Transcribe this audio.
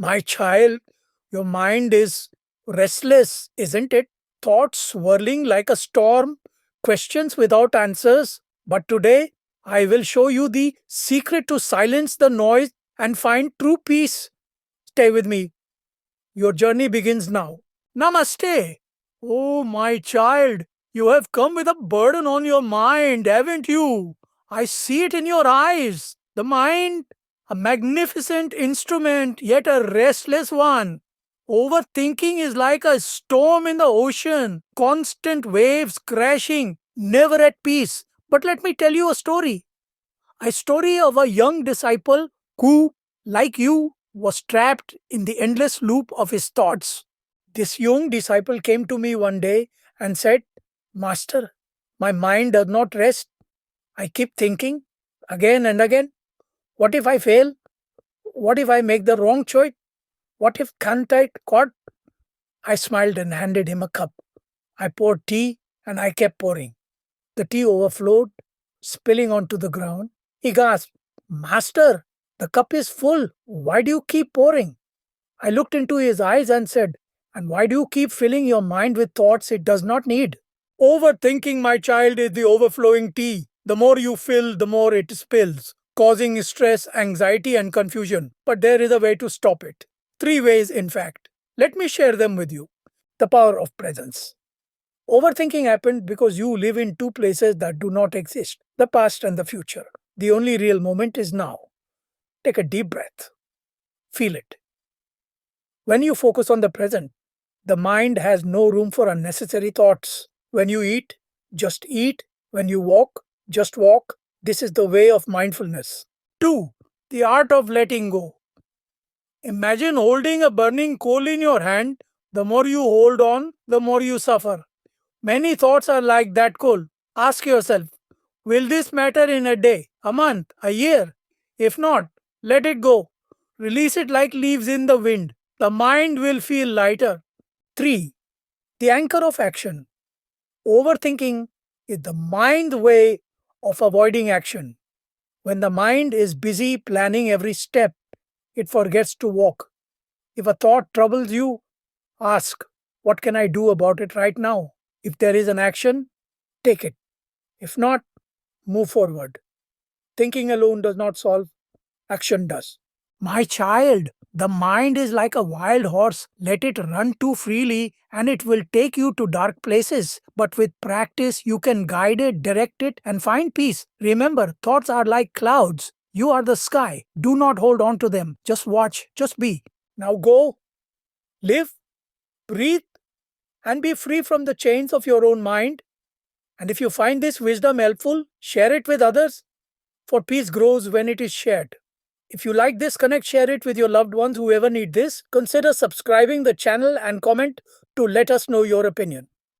My child, your mind is restless, isn't it? Thoughts swirling like a storm, questions without answers. But today, I will show you the secret to silence the noise and find true peace. Stay with me. Your journey begins now. Namaste. Oh, my child, you have come with a burden on your mind, haven't you? I see it in your eyes. The mind, a magnificent instrument, yet a restless one. Overthinking is like a storm in the ocean, constant waves crashing, never at peace. But let me tell you a story of a young disciple who, like you, was trapped in the endless loop of his thoughts. This young disciple came to me one day and said, Master, my mind does not rest. I keep thinking again and again. What if I fail? What if I make the wrong choice? What if can't I caught? I smiled and handed him a cup. I poured tea and I kept pouring. The tea overflowed, spilling onto the ground. He gasped, Master, the cup is full. Why do you keep pouring? I looked into his eyes and said, And why do you keep filling your mind with thoughts it does not need? Overthinking, my child, is the overflowing tea. The more you fill, the more it spills, causing stress, anxiety, and confusion. But there is a way to stop it. Three ways, in fact. Let me share them with you. The power of presence. Overthinking happened because you live in two places that do not exist, the past and the future. The only real moment is now. Take a deep breath. Feel it. When you focus on the present, the mind has no room for unnecessary thoughts. When you eat, just eat. When you walk, just walk. This is the way of mindfulness. 2. The art of letting go. Imagine holding a burning coal in your hand. The more you hold on, the more you suffer. Many thoughts are like that coal. Ask yourself, will this matter in a day, a month, a year? If not, let it go. Release it like leaves in the wind. The mind will feel lighter. 3. The anchor of action. Overthinking is the mind's way of avoiding action. When the mind is busy planning every step, it forgets to walk. If a thought troubles you, ask, What can I do about it right now? If there is an action, take it. If not, move forward. Thinking alone does not solve, action does. My child, the mind is like a wild horse. Let it run too freely and it will take you to dark places. But with practice, you can guide it, direct it, and find peace. Remember, thoughts are like clouds. You are the sky. Do not hold on to them. Just watch, just be. Now go, live, breathe, and be free from the chains of your own mind. And if you find this wisdom helpful, share it with others, for peace grows when it is shared. If you like this connect, share it with your loved ones who ever need this. Consider subscribing the channel and comment to let us know your opinion.